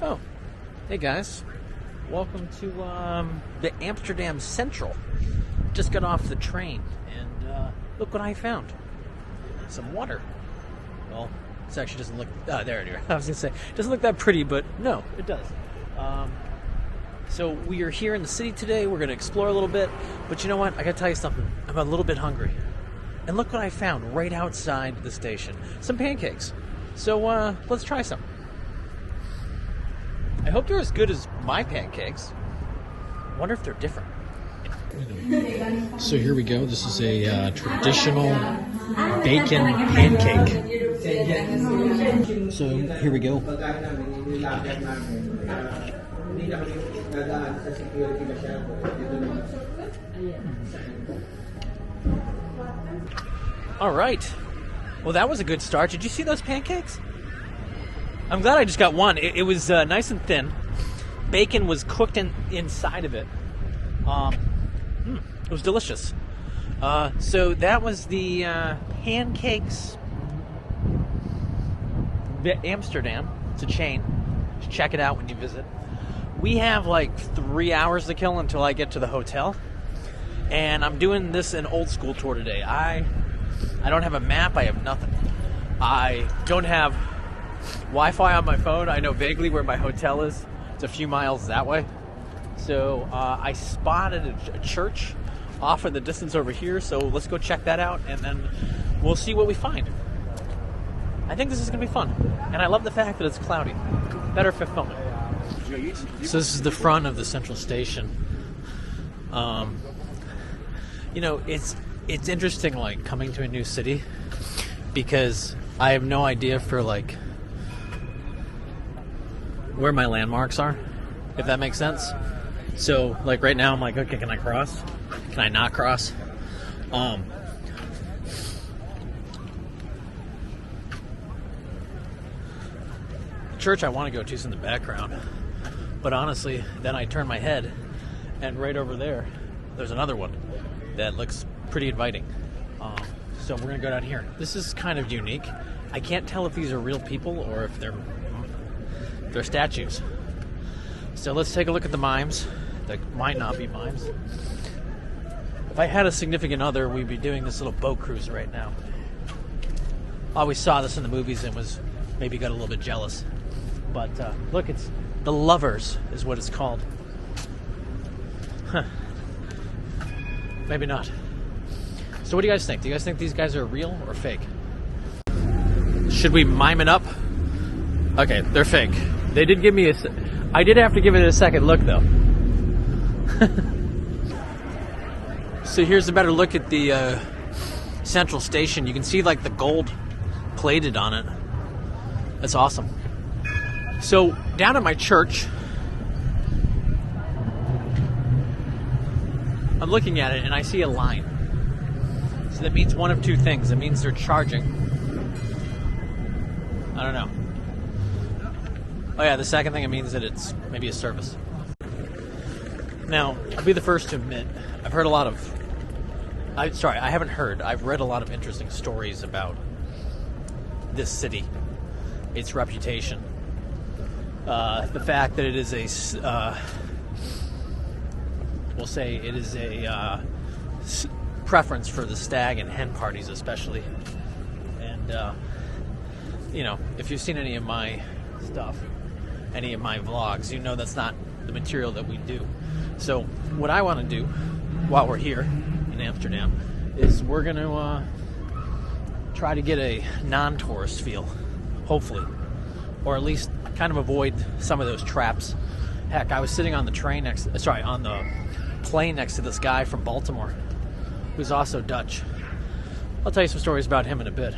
Oh, hey guys. Welcome to the Amsterdam Central. Just got off the train, and look what I found. Some water. Well, this actually doesn't look... there it is. I was going to say, it doesn't look that pretty, but no, it does. So we are here in the city today. We're going to explore a little bit. But you know what? I got to tell you something. I'm a little bit hungry. And look what I found right outside the station. Some pancakes. So let's try some. I hope they're as good as my pancakes. I wonder if they're different. So here we go. This is a traditional bacon pancake. So here we go. All right. Well, that was a good start. Did you see those pancakes? I'm glad I just got one. It was nice and thin. Bacon was cooked inside of it. It was delicious. So that was the Pancakes Amsterdam. It's a chain. Just check it out when you visit. We have like 3 hours to kill until I get to the hotel. And I'm doing this an old school tour today. I don't have a map. I have nothing. I don't have Wi-Fi on my phone. I know vaguely where my hotel is. It's a few miles that way. So I spotted a church off in the distance over here. So let's go check that out, and then we'll see what we find. I think this is going to be fun. And I love the fact that it's cloudy. Better for filming. So this is the front of the central station. You know, it's interesting, like, coming to a new city, because I have no idea for, like, where my landmarks are, if that makes sense. So, like, right now I'm like, okay, can I cross? Can I not cross? The church I want to go to is in the background, but honestly, then I turn my head, and right over there, there's another one that looks pretty inviting. So we're gonna go down here. This is kind of unique. I can't tell if these are real people or if they're statues. So let's take a look at the mimes. That might not be mimes. If I had a significant other, we'd be doing this little boat cruise right now. I always saw this in the movies and was maybe got a little bit jealous. But look, it's the Lovers is what it's called. Huh. Maybe not. So what do you guys think? Do you guys think these guys are real or fake? Should we mime it up? Okay, they're fake. They did give me I did have to give it a second look, though. So here's a better look at the central station. You can see, like, the gold plated on it. That's awesome. So down at my church, I'm looking at it and I see a line. So that means one of two things. It means they're charging. I don't know. Oh yeah, the second thing it means that it's maybe a service. Now, I'll be the first to admit, I've heard a lot of... I haven't heard. I've read a lot of interesting stories about this city, its reputation, the fact that it is a... we'll say it is a preference for the stag and hen parties, especially. And, you know, if you've seen any of my stuff, any of my vlogs, you know that's not the material that we do. So what I want to do while we're here in Amsterdam is we're going to try to get a non-tourist feel, hopefully, or at least kind of avoid some of those traps. Heck, I was sitting on the on the plane next to this guy from Baltimore, who's also Dutch. I'll tell you some stories about him in a bit.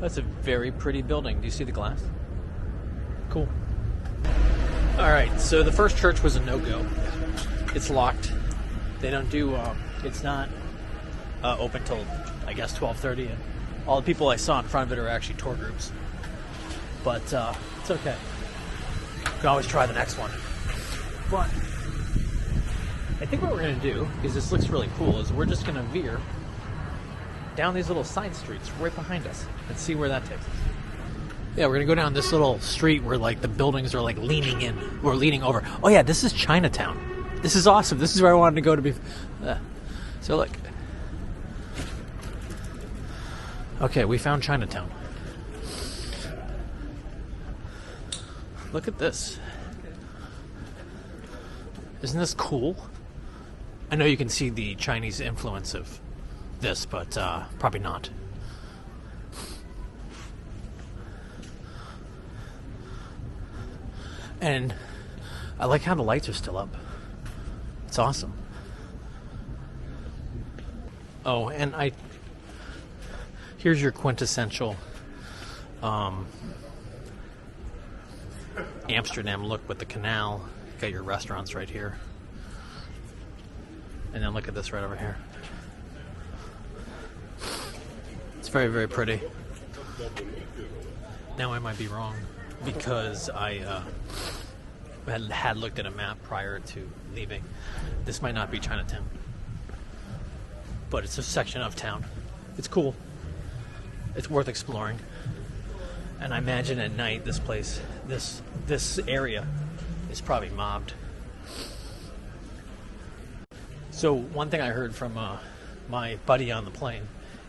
That's a very pretty building. Do you see the glass? Cool. Alright, so the first church was a no-go. It's locked. They don't do, it's not open till, I guess, 12:30, and all the people I saw in front of it are actually tour groups. But it's okay. You can always try the next one. But I think what we're going to do, is this looks really cool, is we're just going to veer down these little side streets right behind us and see where that takes us. Yeah, we're gonna go down this little street where like the buildings are like leaning in or leaning over. Oh yeah, this is Chinatown. This is awesome. This is where I wanted to go to be. So look. Okay, we found Chinatown. Look at this. Isn't this cool? I know you can see the Chinese influence of this, but probably not. And I like how the lights are still up. It's awesome. Oh, and here's your quintessential Amsterdam look with the canal. You got your restaurants right here. And then look at this right over here. It's very, very pretty. Now I might be wrong because I had looked at a map prior to leaving. This might not be Chinatown, but it's a section of town. It's cool. It's worth exploring. And I imagine at night this place, this area is probably mobbed. So one thing I heard from my buddy on the plane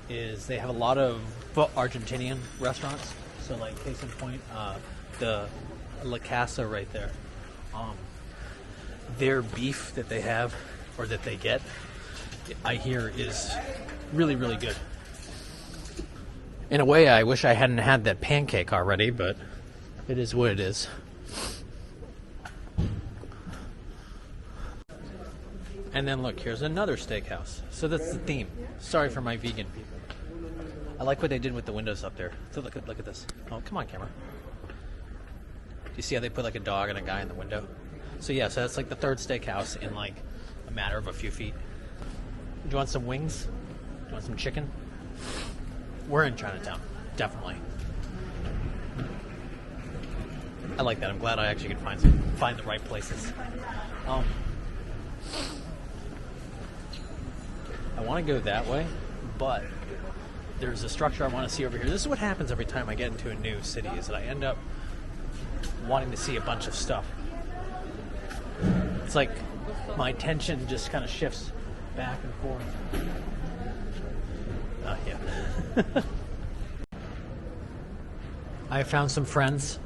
is they have a lot of Argentinian restaurants. So like case in point, the La Casa right there. Their beef that they have, or that they get, I hear is really, really good. In a way, I wish I hadn't had that pancake already, but it is what it is. And then look, here's another steakhouse. So that's the theme. Sorry for my vegan people. I like what they did with the windows up there. So look at this. Oh, come on, camera. Do you see how they put like a dog and a guy in the window? So yeah, so that's like the third steakhouse in like a matter of a few feet. Do you want some wings? Do you want some chicken? We're in Chinatown, definitely. I like that. I'm glad I actually could find the right places. I want to go that way, but there's a structure I want to see over here. This is what happens every time I get into a new city, is that I end up wanting to see a bunch of stuff. It's like my attention just kind of shifts back and forth. Yeah. I found some friends.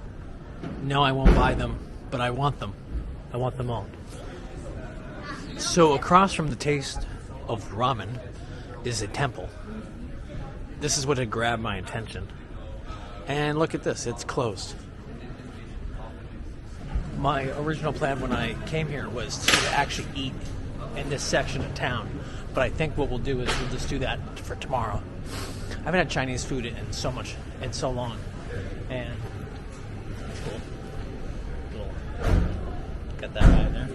No, I won't buy them, but I want them. I want them all. So across from the taste of ramen is a temple. This is what had grabbed my attention. And look at this, it's closed. My original plan when I came here was to actually eat in this section of town. But I think what we'll do is we'll just do that for tomorrow. I haven't had Chinese food in so long. And cool. Got that guy there.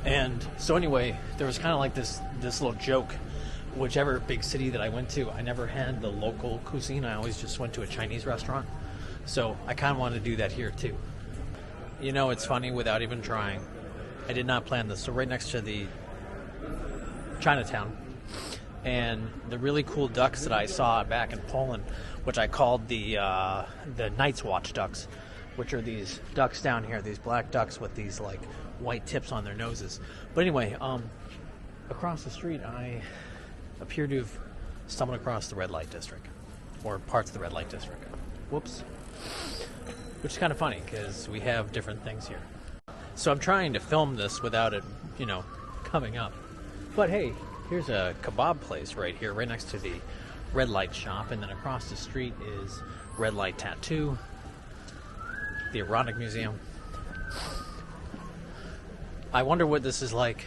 And so anyway, there was kind of like this little joke. Whichever big city that I went to, I never had the local cuisine. I always just went to a Chinese restaurant. So I kind of wanted to do that here too. You know, it's funny, without even trying, I did not plan this. So right next to the Chinatown, and the really cool ducks that I saw back in Poland, which I called the Night's Watch ducks, which are these ducks down here, these black ducks with these like white tips on their noses. But anyway, across the street, I appear to have stumbled across the red light district, or parts of the red light district. Whoops. Which is kind of funny because we have different things here. So I'm trying to film this without it, coming up. But hey, here's a kebab place right here, right next to the red light shop, and then across the street is Red Light Tattoo, the Erotic Museum. I wonder what this is like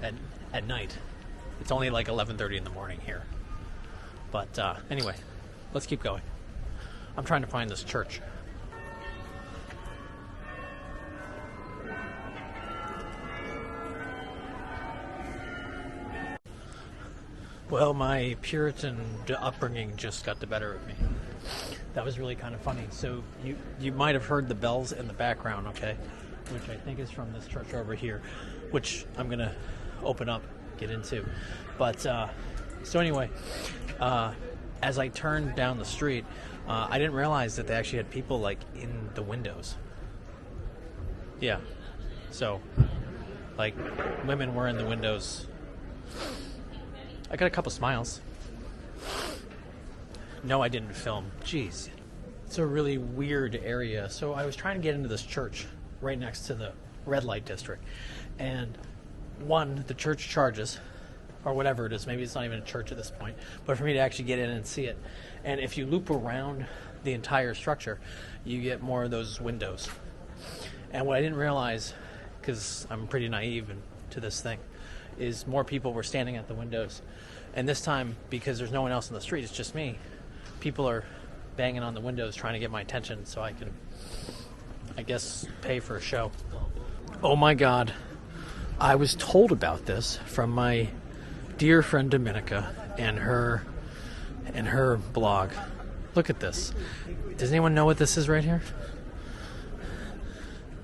at night. It's only like 11:30 in the morning here. But anyway, let's keep going. I'm trying to find this church. Well, my Puritan upbringing just got the better of me. That was really kind of funny. So you might have heard the bells in the background, okay? Which I think is from this church over here, which I'm going to open up, get into. But, so anyway, as I turned down the street, I didn't realize that they actually had people like in the windows. Yeah. So, like, women were in the windows. I got a couple smiles. No, I didn't film. Jeez. It's a really weird area. So I was trying to get into this church right next to the red light district. And one, the church charges, or whatever it is. Maybe it's not even a church at this point. But for me to actually get in and see it. And if you loop around the entire structure, you get more of those windows. And what I didn't realize, because I'm pretty naive to this thing, is more people were standing at the windows. And this time, because there's no one else in the street, it's just me, people are banging on the windows trying to get my attention so I can, I guess, pay for a show. Oh my God. I was told about this from my dear friend Dominica and her blog. Look at this. Does anyone know what this is right here?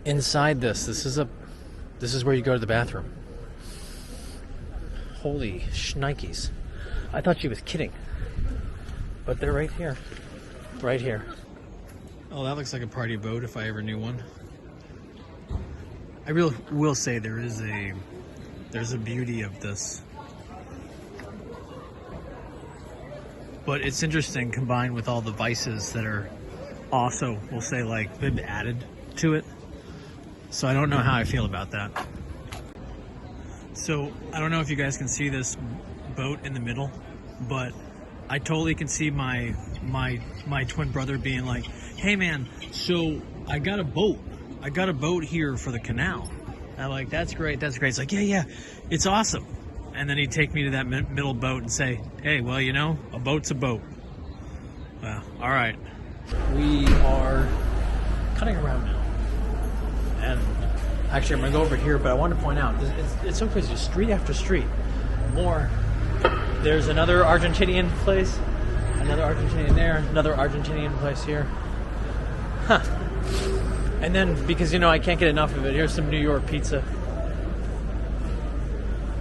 Inside this is where you go to the bathroom. Holy shnikes. I thought she was kidding. But they're right here. Right here. Oh, that looks like a party boat if I ever knew one. I will say there's a beauty of this. But it's interesting combined with all the vices that are also, we'll say, like, been added to it. So I don't know how I feel about that. So I don't know if you guys can see this boat in the middle, but I totally can see my twin brother being like, "Hey man, so I got a boat here for the canal." I'm like, "That's great, that's great." It's like, yeah, it's awesome. And then he'd take me to that middle boat and say, "Hey, well, you know, a boat's a boat." Well, all right. We are cutting around now. And actually, I'm going to go over here, but I want to point out, it's so crazy. Street after street. More. There's another Argentinian place, another Argentinian there, another Argentinian place here. Huh. And then, because, you know, I can't get enough of it, here's some New York pizza.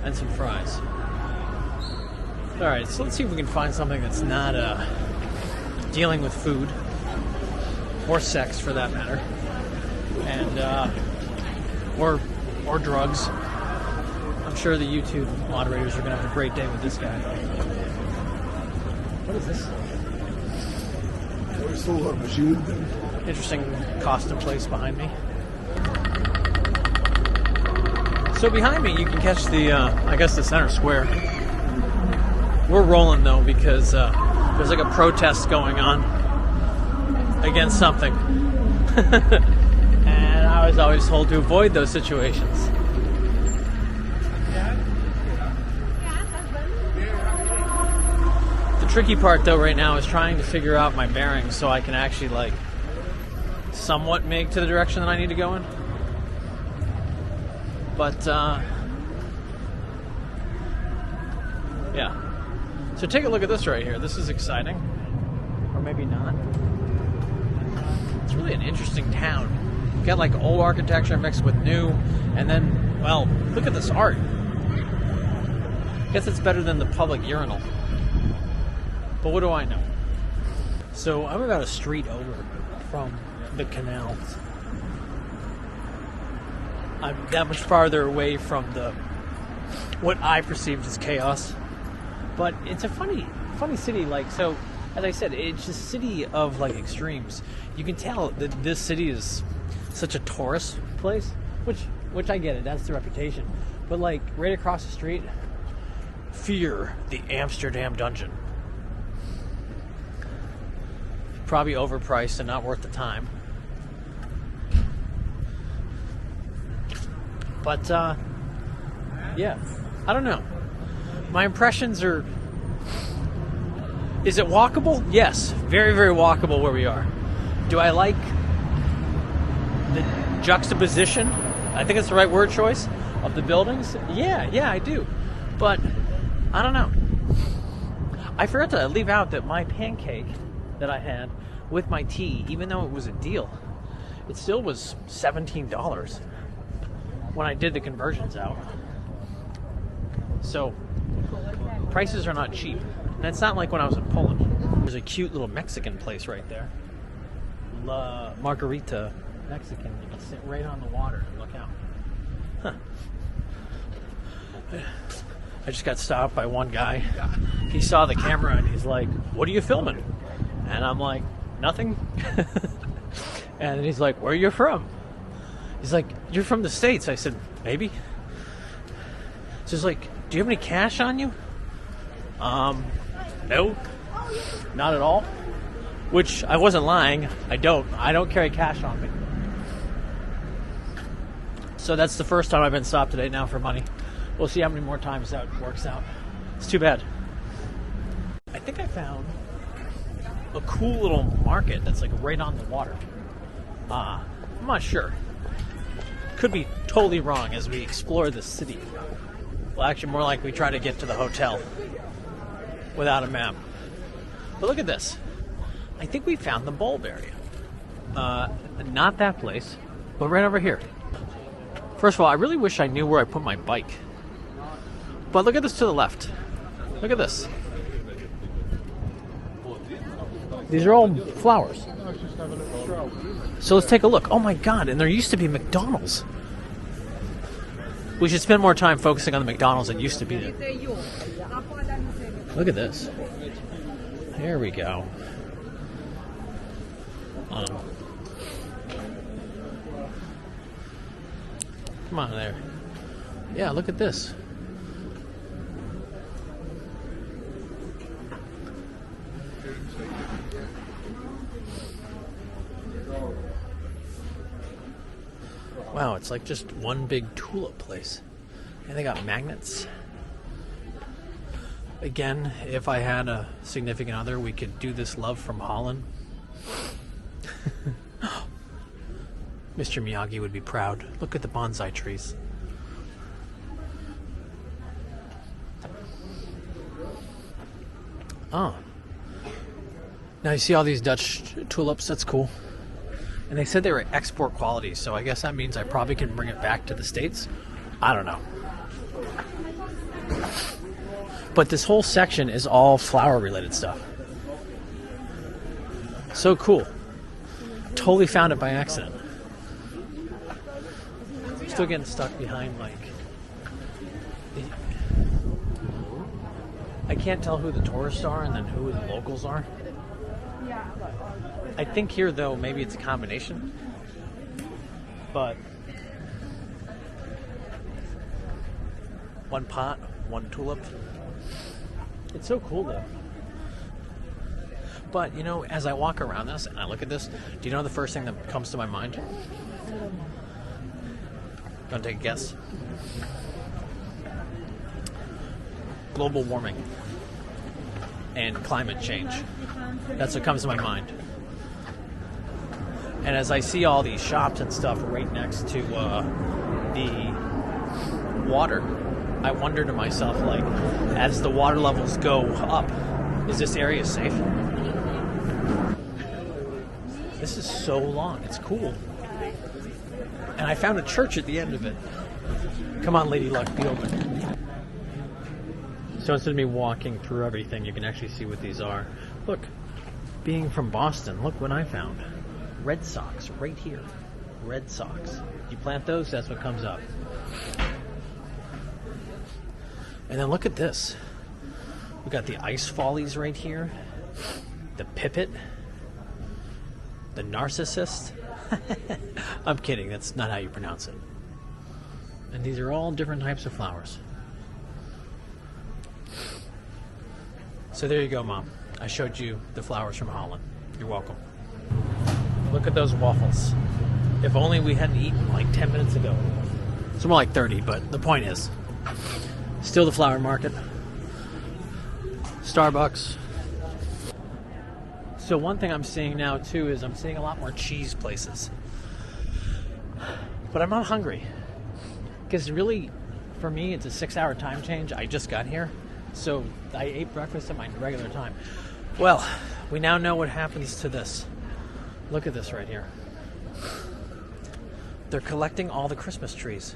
And some fries. Alright, so let's see if we can find something that's not dealing with food. Or sex, for that matter. And, or drugs. I'm sure the YouTube moderators are going to have a great day with this guy. What is this? Interesting costume place behind me. So behind me, you can catch the, I guess, the center square. We're rolling, though, because there's like a protest going on against something. And I was always told to avoid those situations. The tricky part, though, right now is trying to figure out my bearings so I can actually, like, somewhat make to the direction that I need to go in. But, yeah. So take a look at this right here. This is exciting. Or maybe not. It's really an interesting town. You got, like, old architecture mixed with new. And then, well, look at this art. I guess it's better than the public urinal. But what do I know? So I'm about a street over from the canals. I'm that much farther away from what I perceived as chaos. But it's a funny city. Like, so, as I said, it's a city of, like, extremes. You can tell that this city is such a tourist place, which I get it. That's the reputation. But, like, right across the street, fear the Amsterdam dungeon. Probably overpriced and not worth the time. But, yeah, I don't know. My impressions are... Is it walkable? Yes, very, very walkable where we are. Do I like the juxtaposition? I think it's the right word choice of the buildings. Yeah, I do. But, I don't know. I forgot to leave out that my pancake that I had with my tea, even though it was a deal, it still was $17 when I did the conversions out. So prices are not cheap, and it's not like when I was in Poland. There's a cute little Mexican place right there. La Margarita Mexican. You can sit right on the water and look out. Huh. I just got stopped by one guy. He saw the camera and he's like, "What are you filming?" And I'm like, "Nothing." And he's like, "Where are you from?" He's like, "You're from the States." I said, "Maybe." So he's like, "Do you have any cash on you?" No, not at all. Which I wasn't lying. I don't carry cash on me. So that's the first time I've been stopped today now for money. We'll see how many more times that works out. It's too bad. I think I found a cool little market that's like right on the water. I'm not sure. Could be totally wrong as we explore the city. Well, actually, more like we try to get to the hotel without a map. But look at this. I think we found the bulb area. Not that place, but right over here. First of all, I really wish I knew where I put my bike. But look at this to the left. Look at this. These are all flowers. So let's take a look. Oh my god, and there used to be McDonald's. We should spend more time focusing on the McDonald's that used to be there. Look at this. There we go. Come on there. Yeah, look at this. Wow, it's like just one big tulip place. And they got magnets. Again, if I had a significant other, we could do this love from Holland. Mr. Miyagi would be proud. Look at the bonsai trees. Oh. Now you see all these Dutch tulips, that's cool. And they said they were export quality, so I guess that means I probably can bring it back to the States. I don't know. But this whole section is all flower-related stuff. So cool. Totally found it by accident. Still getting stuck behind, like... I can't tell who the tourists are and then who the locals are. I think here, though, maybe it's a combination. But... one pot, one tulip. It's so cool, though. But, you know, as I walk around this and I look at this, do you know the first thing that comes to my mind? Gonna take a guess? Global warming and climate change. That's what comes to my mind. And as I see all these shops and stuff right next to the water, I wonder to myself, like, as the water levels go up, is this area safe? This is so long. It's cool. And I found a church at the end of it. Come on, Lady Luck, be open. So instead of me walking through everything, you can actually see what these are. Look, being from Boston, look what I found. Red Sox, right here. Red Sox. You plant those, that's what comes up. And then look at this. We got the ice follies right here. The pipit. The narcissist. I'm kidding, that's not how you pronounce it. And these are all different types of flowers. So there you go, Mom. I showed you the flowers from Holland. You're welcome. Look at those waffles. If only we hadn't eaten like 10 minutes ago. It's more like 30, but the point is, still the flower market. Starbucks. So one thing I'm seeing now too is I'm seeing a lot more cheese places. But I'm not hungry. Because really, for me, it's a 6-hour time change. I just got here. So I ate breakfast at my regular time. Well, we now know what happens to this. Look at this right here. They're collecting all the Christmas trees.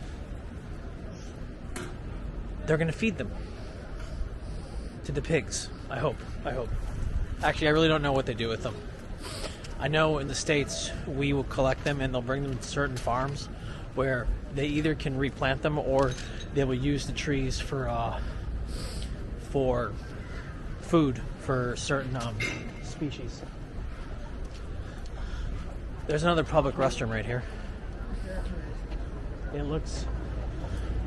They're going to feed them to the pigs. I hope. Actually, I really don't know what they do with them. I know in the States we will collect them and they'll bring them to certain farms where they either can replant them or they will use the trees for food for certain species. There's another public restroom right here. It looks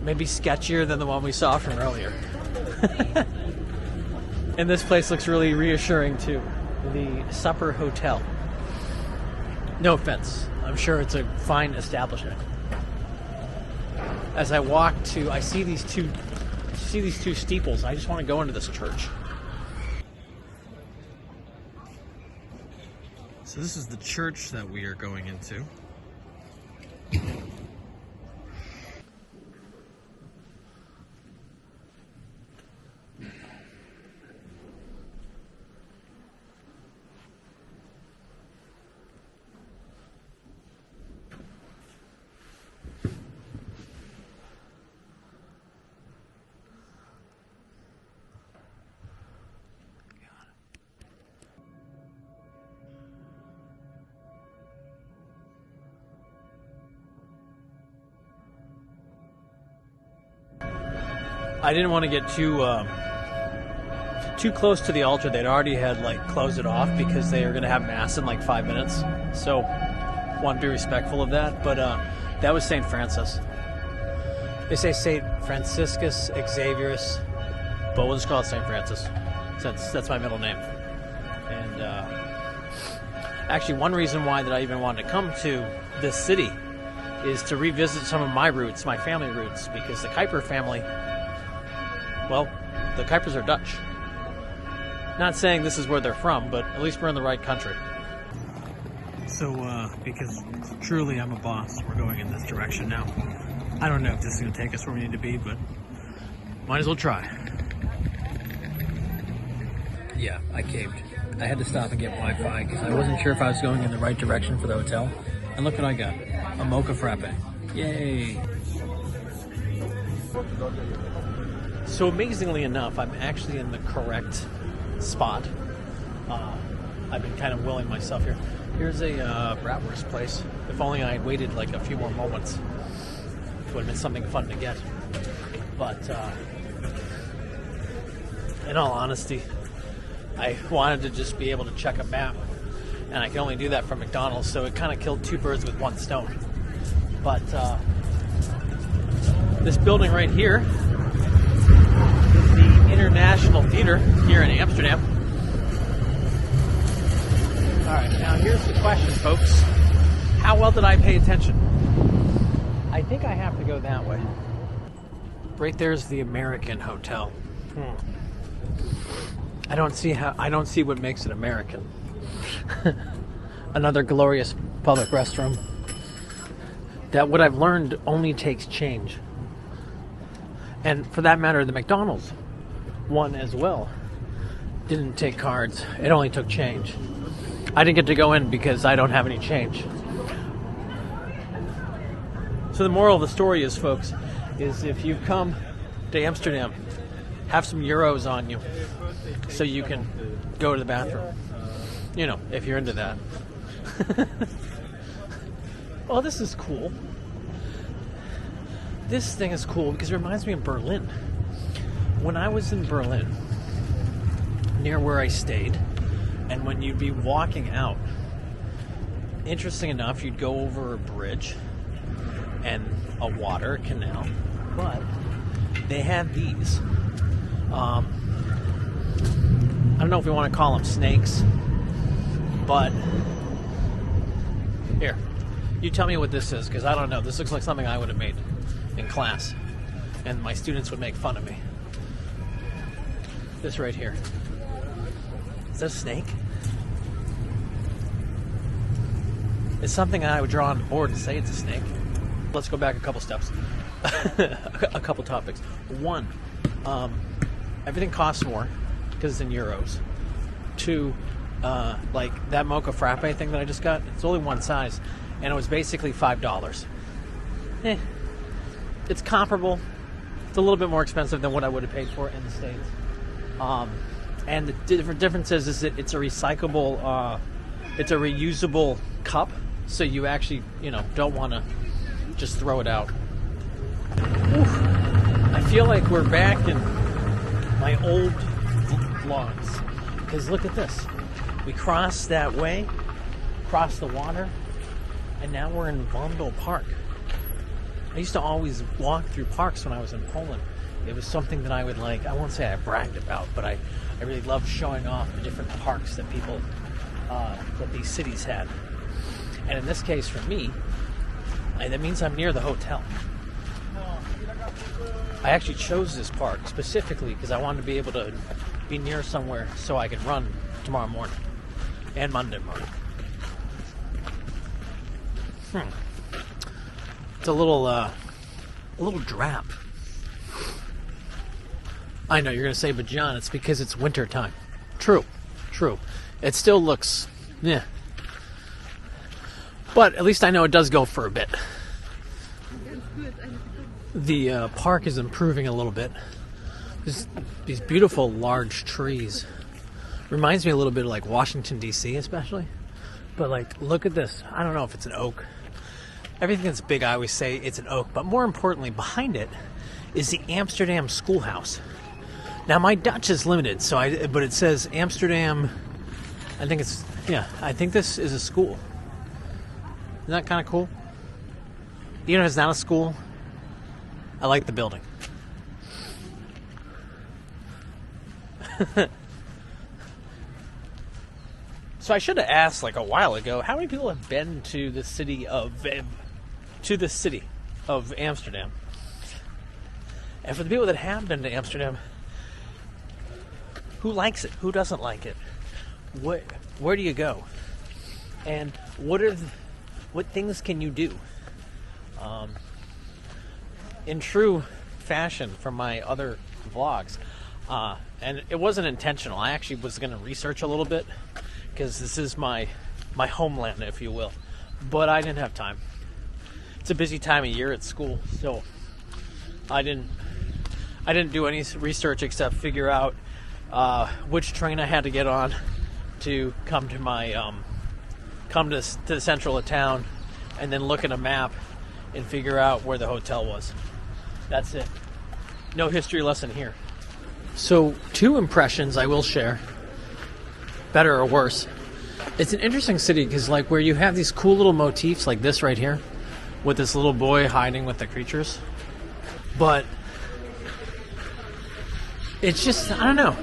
maybe sketchier than the one we saw from earlier. And this place looks really reassuring too. The Supper Hotel. No offense. I'm sure it's a fine establishment. As I walk I see these two steeples. I just want to go into this church. So this is the church that we are going into. I didn't want to get too close to the altar. They'd already had closed it off because they are going to have mass in 5 minutes. So, want to be respectful of that. But that was St. Francis. They say St. Franciscus Xavierus, but we'll just call it St. Francis, since that's my middle name. And actually, one reason why that I even wanted to come to this city is to revisit some of my roots, my family roots, because the Kuiper family. Well, the Kuipers are Dutch. Not saying this is where they're from, but at least we're in the right country. So, because truly I'm a boss, we're going in this direction now. I don't know if this is going to take us where we need to be, but might as well try. Yeah, I caved. I had to stop and get Wi-Fi because I wasn't sure if I was going in the right direction for the hotel. And look what I got. A mocha frappe. Yay! So amazingly enough, I'm actually in the correct spot. I've been kind of willing myself here. Here's a bratwurst place. If only I had waited a few more moments, it would have been something fun to get. But in all honesty, I wanted to just be able to check a map, and I can only do that from McDonald's, so it kind of killed two birds with one stone. But this building right here, International Theater here in Amsterdam. Alright, now here's the question, folks. How well did I pay attention? I think I have to go that way. Right there's the American Hotel. I don't see what makes it American. Another glorious public restroom. That what I've learned only takes change. And for that matter, the McDonald's one as well didn't take cards. It only took change. I didn't get to go in because I don't have any change. So the moral of the story is, folks, is if you come to Amsterdam, have some euros on you so you can go to the bathroom. You know, if you're into that. Oh, this is cool. This thing is cool because it reminds me of Berlin. When I was in Berlin, near where I stayed, and when you'd be walking out, interesting enough, you'd go over a bridge and a water canal, but they had these. I don't know if we want to call them snakes, but here, you tell me what this is, because I don't know. This looks like something I would have made in class, and my students would make fun of me. This right here. Is that a snake? It's something I would draw on the board and say it's a snake. Let's go back a couple steps. A couple topics. One, everything costs more because it's in euros. Two, like that mocha frappe thing that I just got, it's only one size, and it was basically $5. It's comparable. It's a little bit more expensive than what I would have paid for in the States. And the difference is that it's a recyclable, it's a reusable cup, so you actually, don't want to just throw it out. Oof. I feel like we're back in my old vlogs, because look at this. We crossed that way, crossed the water, and now we're in Vondelpark. I used to always walk through parks when I was in Poland. It was something that I would like, I won't say I bragged about, but I really loved showing off the different parks that people, that these cities had. And in this case, for me, that means I'm near the hotel. I actually chose this park specifically because I wanted to be able to be near somewhere so I could run tomorrow morning and Monday morning. It's a little drab. I know you're going to say, but John, it's because it's winter time. True. It still looks, yeah. But at least I know it does go for a bit. The park is improving a little bit. There's these beautiful large trees. Reminds me a little bit of like Washington, D.C. especially. But like, look at this. I don't know if it's an oak. Everything that's big, I always say it's an oak. But more importantly, behind it is the Amsterdam schoolhouse. Now, my Dutch is limited, but it says Amsterdam. I think this is a school. Isn't that kind of cool? Even if it's not a school, I like the building. So I should have asked like a while ago, how many people have been to the city of Amsterdam? And for the people that have been to Amsterdam, who likes it? Who doesn't like it? Where do you go? And what things can you do? In true fashion from my other vlogs, and it wasn't intentional. I actually was going to research a little bit because this is my homeland, if you will, but I didn't have time. It's a busy time of year at school, so I didn't do any research except figure out which train I had to get on to come to my come to the central of town, and then look at a map and figure out where the hotel was. That's it. No history lesson here. So, 2 impressions I will share, better or worse. It's an interesting city because, like, where you have these cool little motifs like this right here, with this little boy hiding with the creatures, but it's just, I don't know.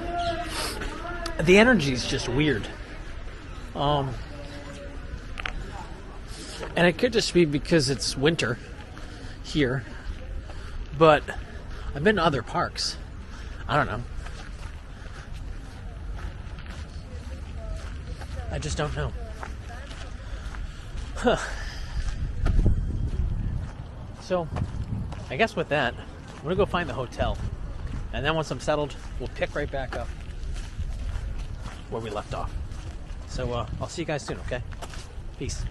The energy's just weird. And it could just be because it's winter here. But I've been to other parks. I don't know. I just don't know. So, I guess with that, I'm going to go find the hotel. And then once I'm settled, we'll pick right back up where we left off. So, I'll see you guys soon, okay? Peace.